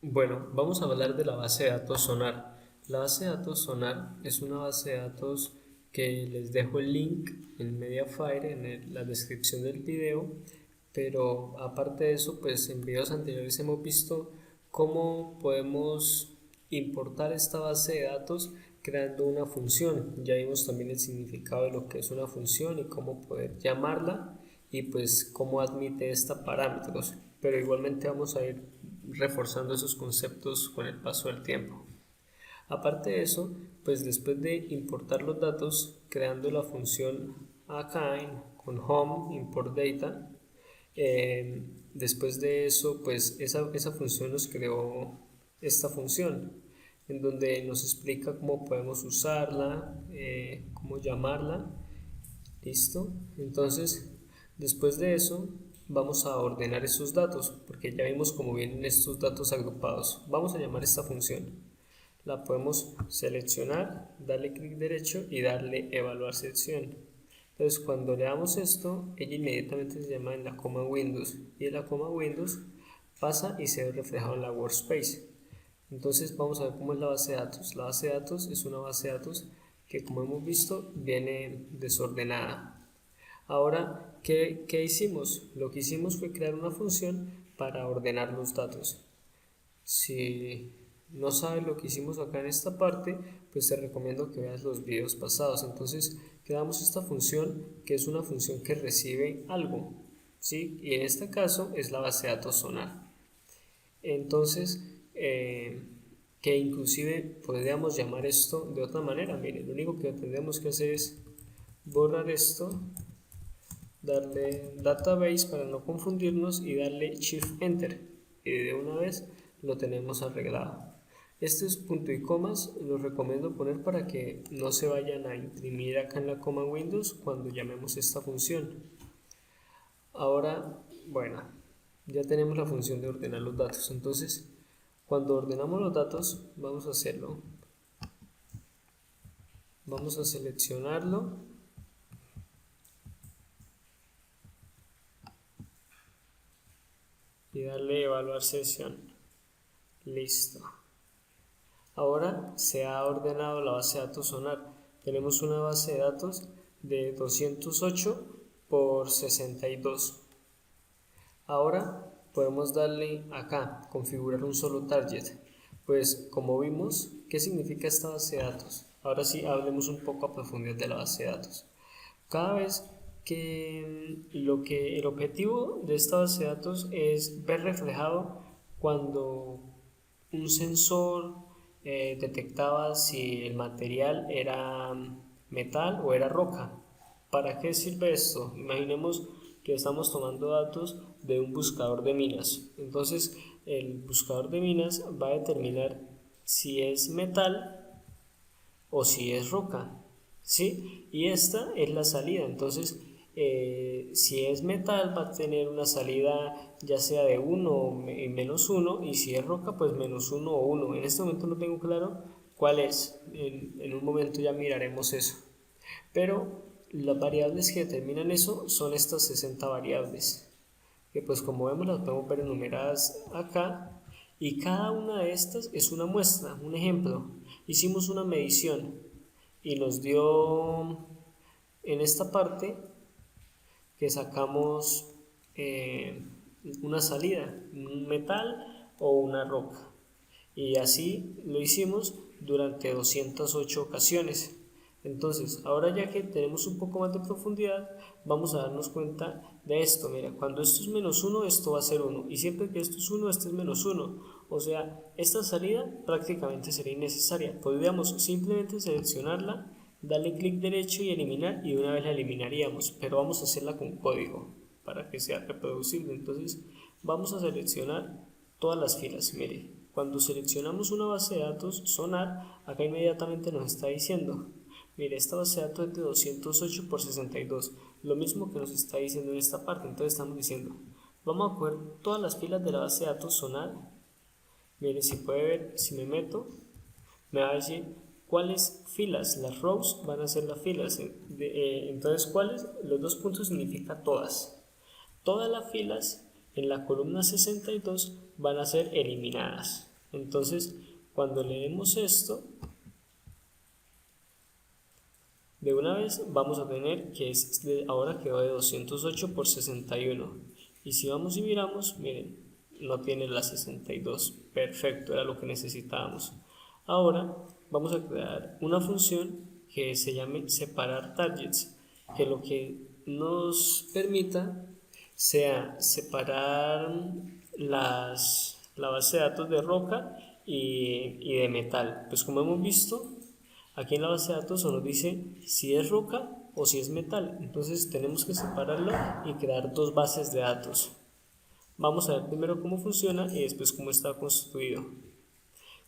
Bueno, vamos a hablar de la base de datos Sonar. La base de datos Sonar es una base de datos que les dejo el link en Mediafire, la descripción del video, pero aparte de eso, pues en videos anteriores hemos visto cómo podemos importar esta base de datos creando una función. Ya vimos también el significado de lo que es una función y cómo poder llamarla y pues cómo admite esta parámetros, pero igualmente vamos a ir reforzando esos conceptos con el paso del tiempo. Aparte de eso, pues después de importar los datos, creando la función acá con home import data, después de eso, pues esa función nos creó esta función en donde nos explica cómo podemos usarla, cómo llamarla. ¿Listo? Entonces, después de eso, vamos a ordenar esos datos, porque ya vimos cómo vienen estos datos agrupados. Vamos a llamar esta función. La podemos seleccionar, darle clic derecho y darle evaluar sección. Entonces, cuando le damos esto, ella inmediatamente se llama en la coma Windows y en la coma Windows pasa y se ve reflejado en la workspace. Entonces vamos a ver cómo es la base de datos. La base de datos es una base de datos que, como hemos visto, viene desordenada. Ahora, ¿qué hicimos? Lo que hicimos fue crear una función para ordenar los datos. Si no sabes lo que hicimos acá en esta parte, pues te recomiendo que veas los videos pasados. Entonces, creamos esta función que es una función que recibe algo, ¿sí? Y en este caso es la base de datos Sonar. Entonces, que inclusive podríamos llamar esto de otra manera. Miren, lo único que tendríamos que hacer es borrar esto, darle database para no confundirnos y darle shift enter, y de una vez lo tenemos arreglado. Estos punto y comas los recomiendo poner para que no se vayan a imprimir acá en la coma Windows cuando llamemos esta función. Ahora, bueno, ya tenemos la función de ordenar los datos. Entonces, cuando ordenamos los datos, vamos a hacerlo. Vamos a seleccionarlo y darle evaluar sesión. Listo. Ahora se ha ordenado la base de datos Sonar. Tenemos una base de datos de 208 por 62. Ahora podemos darle acá, configurar un solo target. Pues como vimos, ¿qué significa esta base de datos? Ahora sí, hablemos un poco a profundidad de la base de datos. Cada vez que el objetivo de esta base de datos es ver reflejado cuando un sensor detectaba si el material era metal o era roca. ¿Para qué sirve esto? Imaginemos que estamos tomando datos de un buscador de minas. Entonces, el buscador de minas va a determinar si es metal o si es roca, ¿sí? Y esta es la salida. Entonces, si es metal va a tener una salida ya sea de 1 o menos 1, y si es roca pues menos 1 o 1. En este momento no tengo claro cuál es, en un momento ya miraremos eso. Pero las variables que determinan eso son estas 60 variables, que pues como vemos las podemos ver enumeradas acá, y cada una de estas es una muestra, un ejemplo. Hicimos una medición y nos dio en esta parte que sacamos una salida, un metal o una roca. Y así lo hicimos durante 208 ocasiones. Entonces, ahora ya que tenemos un poco más de profundidad, vamos a darnos cuenta de esto. Mira, cuando esto es menos 1, esto va a ser 1. Y siempre que esto es 1, este es menos 1. O sea, esta salida prácticamente sería innecesaria. Podríamos simplemente seleccionarla, darle clic derecho y eliminar, y de una vez la eliminaríamos. Pero vamos a hacerla con código para que sea reproducible. Entonces, vamos a seleccionar todas las filas. Mire, cuando seleccionamos una base de datos Sonar, acá inmediatamente nos está diciendo, mire, esta base de datos es de 208 por 62, lo mismo que nos está diciendo en esta parte. Entonces estamos diciendo, vamos a coger todas las filas de la base de datos Sonar. Mire, si puede ver, si me meto, me va a decir cuáles filas, las rows van a ser las filas. Entonces, ¿cuáles? Los dos puntos significa todas. Todas las filas en la columna 62 van a ser eliminadas. Entonces, cuando leemos esto, de una vez vamos a tener que ahora quedó de 208 por 61. Y si vamos y miramos, miren, no tiene la 62. Perfecto, era lo que necesitábamos. Ahora vamos a crear una función que se llame separar targets, que lo que nos permita sea separar la base de datos de roca y de metal. Pues como hemos visto, aquí en la base de datos nos dice si es roca o si es metal. Entonces tenemos que separarla y crear dos bases de datos. Vamos a ver primero cómo funciona y después cómo está construido.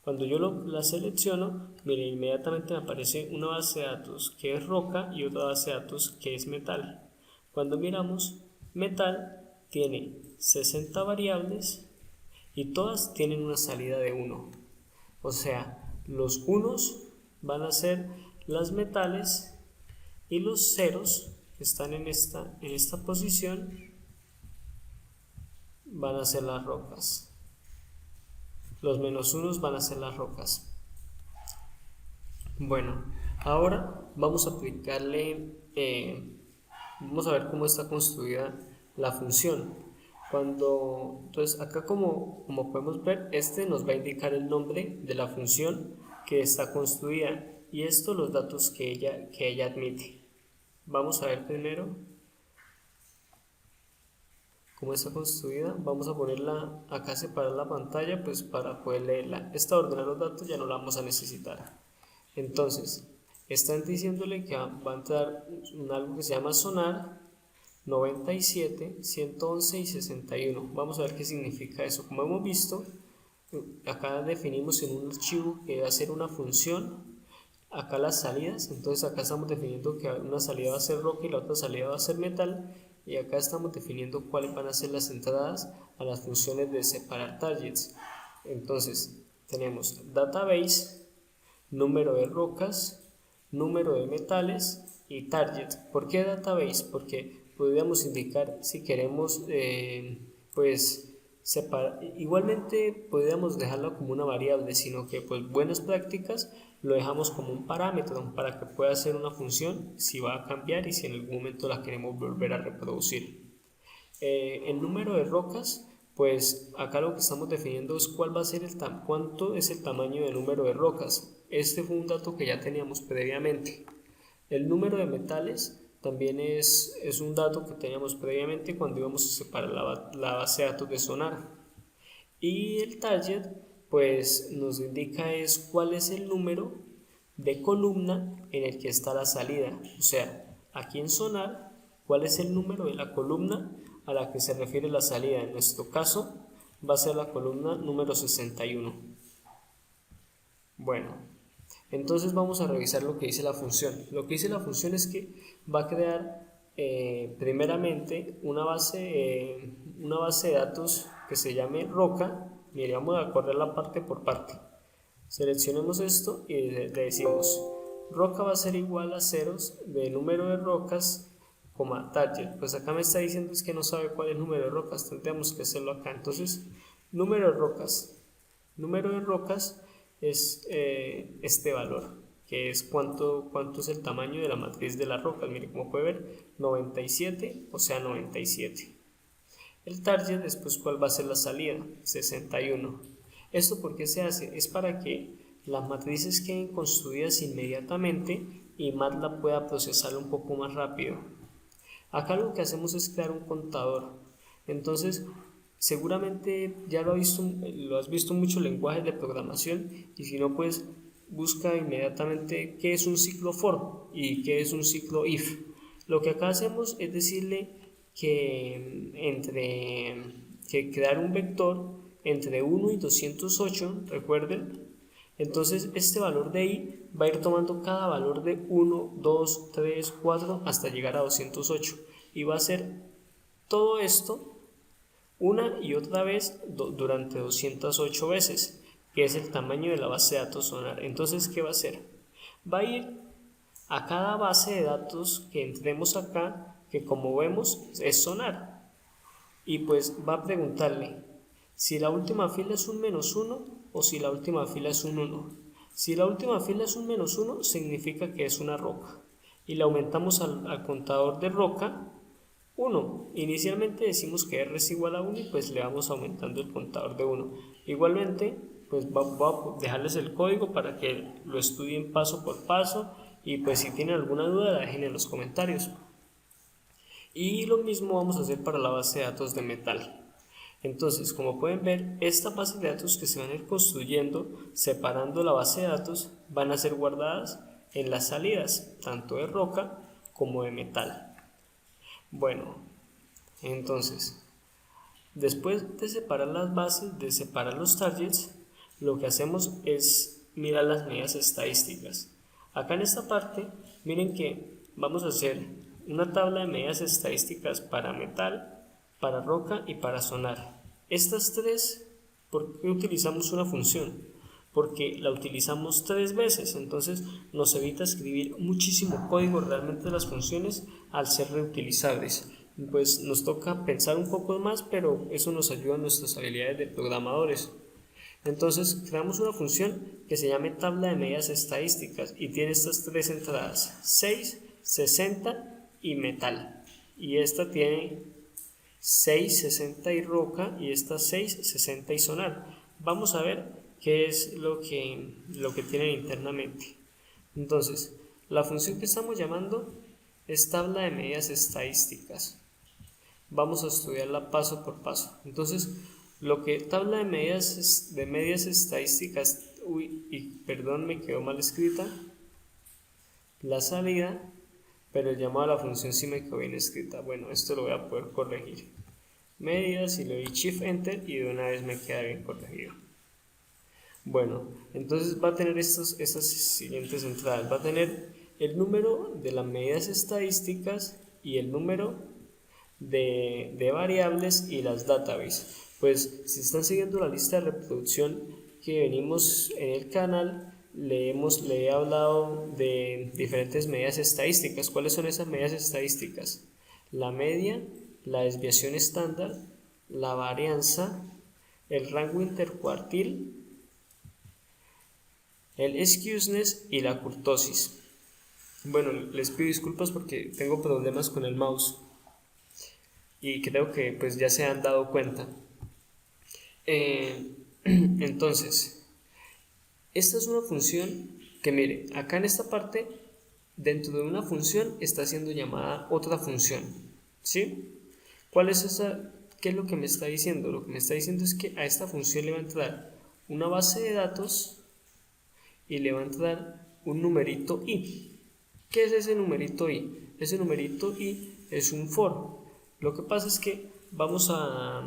Cuando yo la selecciono, miren, inmediatamente me aparece una base de datos que es roca y otra base de datos que es metal. Cuando miramos, metal tiene 60 variables y todas tienen una salida de 1. O sea, los unos van a ser las metales y los ceros que están en esta posición van a ser las rocas. Los menos unos van a ser las rocas. Bueno, ahora vamos a aplicarle, vamos a ver cómo está construida la función. Entonces acá como podemos ver, nos va a indicar el nombre de la función que está construida y esto los datos que ella admite. Vamos a ver primero cómo está construida. Vamos a ponerla acá, separar la pantalla pues para poder leerla. Esta ordenar los datos ya no la vamos a necesitar. Entonces están diciéndole que va a entrar algo que se llama sonar 97, 111 y 61. Vamos a ver qué significa eso. Como hemos visto, acá definimos en un archivo que va a ser una función. Acá las salidas, entonces acá estamos definiendo que una salida va a ser roca y la otra salida va a ser metal. Y acá estamos definiendo cuáles van a ser las entradas a las funciones de separar targets. Entonces tenemos database, número de rocas, número de metales y target. ¿Por qué database? Porque podríamos indicar si queremos pues separar. Igualmente podríamos dejarlo como una variable, sino que pues buenas prácticas lo dejamos como un parámetro para que pueda ser una función si va a cambiar y si en algún momento la queremos volver a reproducir. El número de rocas, pues acá lo que estamos definiendo es cuál va a ser cuánto es el tamaño del número de rocas. Este fue un dato que ya teníamos previamente. El número de metales también es un dato que teníamos previamente cuando íbamos a separar la base de datos de sonar. Y el target pues nos indica es cuál es el número de columna en el que está la salida. O sea, aquí en sonar, cuál es el número de la columna a la que se refiere la salida. En nuestro caso va a ser la columna número 61. Bueno, entonces vamos a revisar lo que dice la función. Lo que dice la función es que va a crear primeramente una base de datos que se llame roca. Mire, vamos a correrla parte por parte. Seleccionemos esto y le decimos roca va a ser igual a ceros de número de rocas, target. Pues acá me está diciendo es que no sabe cuál es el número de rocas, tendríamos que hacerlo acá. Entonces, número de rocas. Número de rocas es este valor, que es cuánto es el tamaño de la matriz de las rocas. Mire, como puede ver, 97, o sea 97. El target, después cuál va a ser la salida, 61. ¿Esto por qué se hace? Es para que las matrices queden construidas inmediatamente y MATLAB pueda procesarlo un poco más rápido. Acá lo que hacemos es crear un contador. Entonces, seguramente ya lo has visto en muchos lenguajes de programación y si no, pues busca inmediatamente qué es un ciclo for y qué es un ciclo if. Lo que acá hacemos es decirle que crear un vector entre 1 y 208, recuerden. Entonces este valor de i va a ir tomando cada valor de 1, 2, 3, 4 hasta llegar a 208 y va a hacer todo esto una y otra vez durante 208 veces, que es el tamaño de la base de datos sonar. Entonces, ¿qué va a hacer? Va a ir a cada base de datos que entremos acá, que como vemos es sonar, y pues va a preguntarle si la última fila es un -1 o si la última fila es un 1. Si la última fila es un -1, significa que es una roca. Y le aumentamos al contador de roca 1. Inicialmente decimos que R es igual a 1 y pues le vamos aumentando el contador de 1. Igualmente, pues voy a dejarles el código para que lo estudien paso por paso y pues si tienen alguna duda la dejen en los comentarios. Y lo mismo vamos a hacer para la base de datos de metal. Entonces, como pueden ver, estas bases de datos que se van a ir construyendo separando la base de datos van a ser guardadas en las salidas, tanto de roca como de metal. Bueno, entonces, después de separar las bases, de separar los targets, lo que hacemos es mirar las medidas estadísticas. Acá en esta parte, miren que vamos a hacer una tabla de medidas estadísticas para metal, para roca y para sonar. Estas tres, ¿por qué utilizamos una función? Porque la utilizamos 3 veces, entonces nos evita escribir muchísimo código realmente de las funciones al ser reutilizables. Pues nos toca pensar un poco más, pero eso nos ayuda en nuestras habilidades de programadores. Entonces creamos una función que se llame tabla de medidas estadísticas y tiene estas 3 entradas, 6, 60 y metal. Y esta tiene 6, 60 y roca y esta 6, 60 y sonar. Vamos a ver qué es lo que tienen internamente. Entonces, la función que estamos llamando es tabla de medidas estadísticas. Vamos a estudiarla paso por paso. Entonces, lo que tabla de medidas estadísticas, perdón, me quedó mal escrita la salida, pero el llamado a la función sí me quedó bien escrita. Bueno, esto lo voy a poder corregir. Medidas y le doy Shift Enter y de una vez me queda bien corregido. Bueno, entonces va a tener estas siguientes entradas. Va a tener el número de las medidas estadísticas y el número de variables y las databases. Pues si están siguiendo la lista de reproducción que venimos en el canal, le he hablado de diferentes medidas estadísticas. ¿Cuáles son esas medidas estadísticas? La media, la desviación estándar, la varianza, el rango intercuartil, el skewness y la kurtosis. Bueno, les pido disculpas porque tengo problemas con el mouse y creo que pues ya se han dado cuenta. Entonces, esta es una función que mire, acá en esta parte, dentro de una función está siendo llamada otra función, ¿sí? ¿Cuál es esa? ¿Qué es lo que me está diciendo? Lo que me está diciendo es que a esta función le va a entrar una base de datos y le va a entrar un numerito i. ¿Qué es ese numerito i? Ese numerito i es un for. Lo que pasa es que vamos a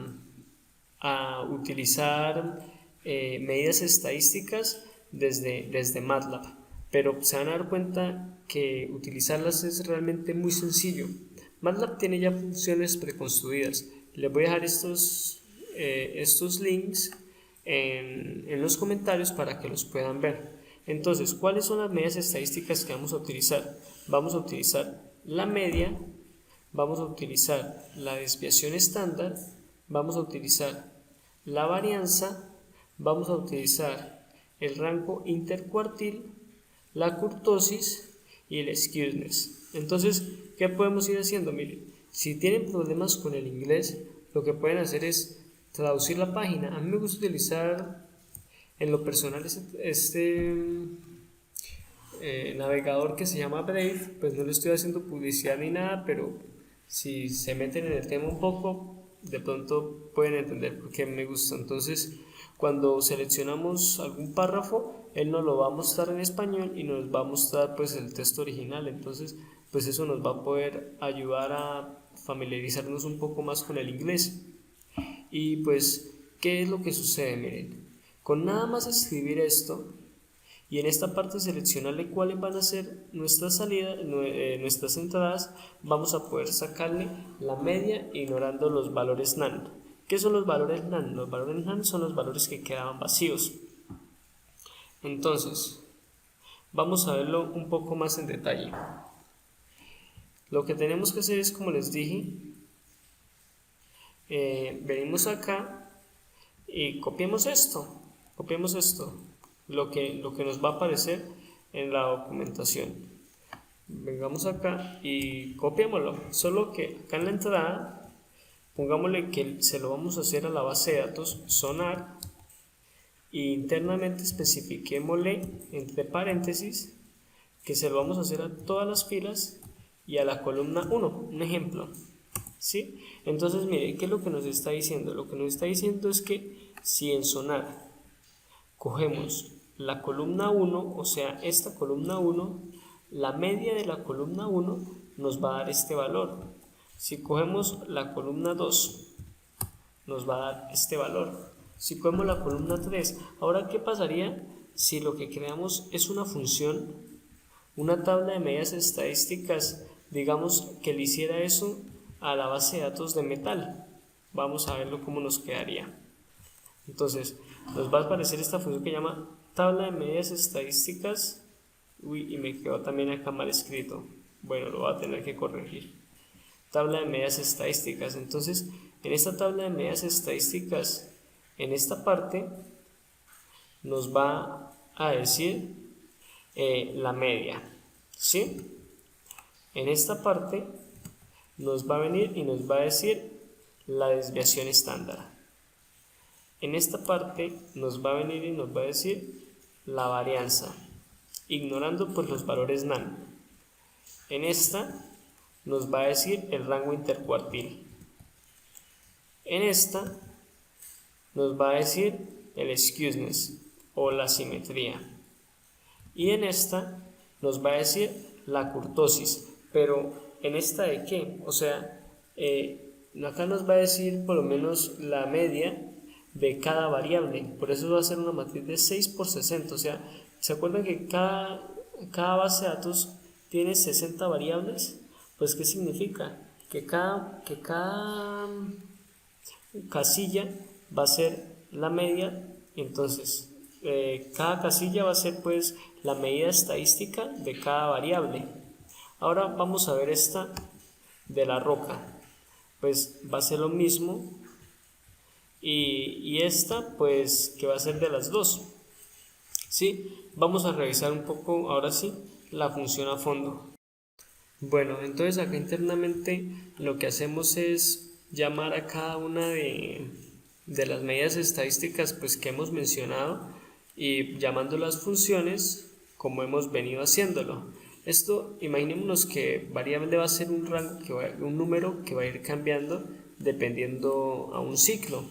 utilizar medidas estadísticas desde MATLAB, pero se van a dar cuenta que utilizarlas es realmente muy sencillo. MATLAB tiene ya funciones preconstruidas. Les voy a dejar estos links en los comentarios para que los puedan ver. Entonces, ¿cuáles son las medidas estadísticas que vamos a utilizar? Vamos a utilizar la media, vamos a utilizar la desviación estándar, vamos a utilizar la varianza, vamos a utilizar el rango intercuartil, la kurtosis y el skewness. Entonces, ¿qué podemos ir haciendo? Miren, si tienen problemas con el inglés, lo que pueden hacer es traducir la página. A mí me gusta utilizar en lo personal este navegador que se llama Brave. Pues no le estoy haciendo publicidad ni nada, pero si se meten en el tema un poco, de pronto pueden entender por qué me gusta. Entonces, cuando seleccionamos algún párrafo, él nos lo va a mostrar en español y nos va a mostrar pues el texto original. Entonces, pues eso nos va a poder ayudar a familiarizarnos un poco más con el inglés. Y pues, ¿qué es lo que sucede? Miren, con nada más escribir esto y en esta parte seleccionarle cuáles van a ser nuestras salidas, nuestras entradas, vamos a poder sacarle la media ignorando los valores NaN. ¿Qué son los valores NaN? Los valores NaN son los valores que quedaban vacíos. Entonces, vamos a verlo un poco más en detalle. Lo que tenemos que hacer es, como les dije, venimos acá y copiemos esto, lo que nos va a aparecer en la documentación. Vengamos acá y copiémoslo, solo que acá en la entrada pongámosle que se lo vamos a hacer a la base de datos sonar y internamente especifiquémosle entre paréntesis que se lo vamos a hacer a todas las filas y a la columna 1, un ejemplo, ¿sí? Entonces mire, ¿qué es lo que nos está diciendo? Lo que nos está diciendo es que si en sonar cogemos la columna 1, o sea, esta columna 1, la media de la columna 1 nos va a dar este valor. Si cogemos la columna 2, nos va a dar este valor. Si cogemos la columna 3, ahora ¿qué pasaría si lo que creamos es una función, una tabla de medidas estadísticas, digamos que le hiciera eso a la base de datos de metal? Vamos a verlo cómo nos quedaría. Entonces, nos va a aparecer esta función que llama tabla de medidas estadísticas. Uy, y me quedó también acá mal escrito. Bueno, lo voy a tener que corregir. Tabla de medidas estadísticas. Entonces, en esta tabla de medidas estadísticas, en esta parte, nos va a decir la media, ¿sí? En esta parte nos va a venir y nos va a decir la desviación estándar. En esta parte nos va a venir y nos va a decir la varianza, ignorando pues los valores NaN. En esta nos va a decir el rango intercuartil. En esta nos va a decir el skewness o la simetría. Y en esta nos va a decir la kurtosis. Pero ¿en esta de qué? O sea, acá nos va a decir por lo menos la media de cada variable. Por eso va a ser una matriz de 6 por 60. O sea, ¿se acuerdan que cada base de datos tiene 60 variables? Pues ¿qué significa? Que cada casilla va a ser la media. Entonces cada casilla va a ser pues la medida estadística de cada variable. Ahora vamos a ver esta de la roca, pues va a ser lo mismo, y esta pues que va a ser de las dos, ¿sí? Vamos a revisar un poco ahora sí la función a fondo. Bueno, entonces acá internamente lo que hacemos es llamar a cada una de las medidas estadísticas pues que hemos mencionado y llamando las funciones como hemos venido haciéndolo. Esto, imaginémonos que variable va a ser un rango, un número que va a ir cambiando dependiendo a un ciclo,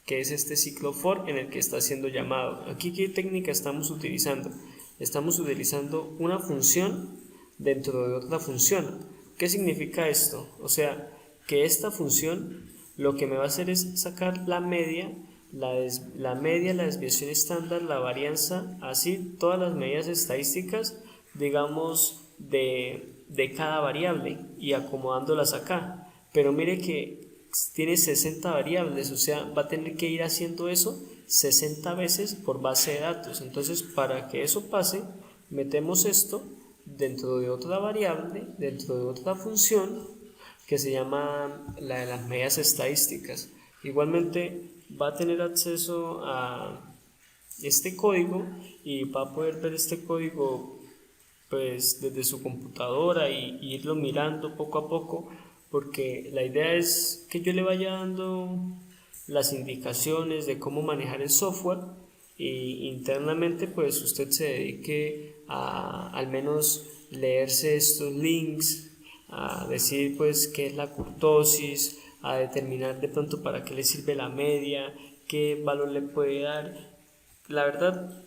que es este ciclo for en el que está siendo llamado. Aquí, ¿qué técnica estamos utilizando? Estamos utilizando una función dentro de otra función. ¿Qué significa esto? O sea, que esta función lo que me va a hacer es sacar la media, la desviación estándar, la varianza, así todas las medidas estadísticas, digamos, de cada variable y acomodándolas acá. Pero mire que tiene 60 variables, o sea, va a tener que ir haciendo eso 60 veces por base de datos. Entonces, para que eso pase, metemos esto dentro de otra variable, dentro de otra función que se llama la de las medidas estadísticas. Igualmente va a tener acceso a este código y va a poder ver este código pues desde su computadora y irlo mirando poco a poco, porque la idea es que yo le vaya dando las indicaciones de cómo manejar el software y internamente pues usted se dedique a al menos leerse estos links, a decir pues qué es la kurtosis, a determinar de pronto para qué le sirve la media, qué valor le puede dar. La verdad,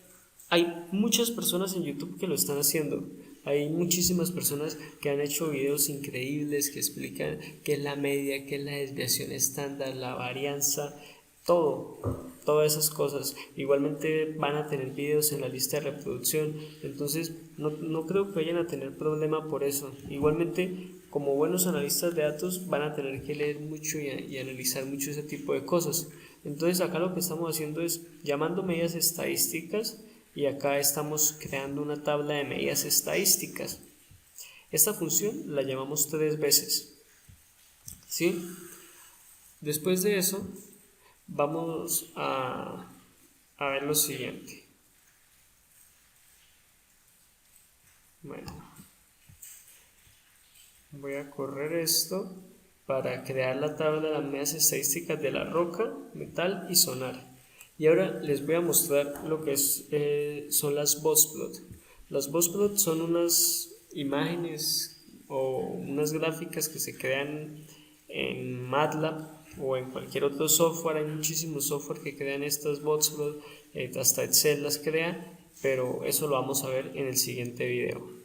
hay muchas personas en YouTube que lo están haciendo. Hay muchísimas personas que han hecho videos increíbles que explican qué es la media, qué es la desviación estándar, la varianza, todas esas cosas. Igualmente van a tener videos en la lista de reproducción, entonces no creo que vayan a tener problema por eso. Igualmente, como buenos analistas de datos, van a tener que leer mucho y analizar mucho ese tipo de cosas. Entonces acá lo que estamos haciendo es llamando medidas estadísticas y acá estamos creando una tabla de medidas estadísticas. Esta función la llamamos 3 veces, ¿sí? Después de eso vamos a ver lo siguiente. Bueno, voy a correr esto para crear la tabla de las medidas estadísticas de la roca, metal y sonar. Y ahora les voy a mostrar lo que son las boxplot. Las boxplot son unas imágenes o unas gráficas que se crean en MATLAB o en cualquier otro software. Hay muchísimos software que crean estas boxplot, hasta Excel las crea, pero eso lo vamos a ver en el siguiente video.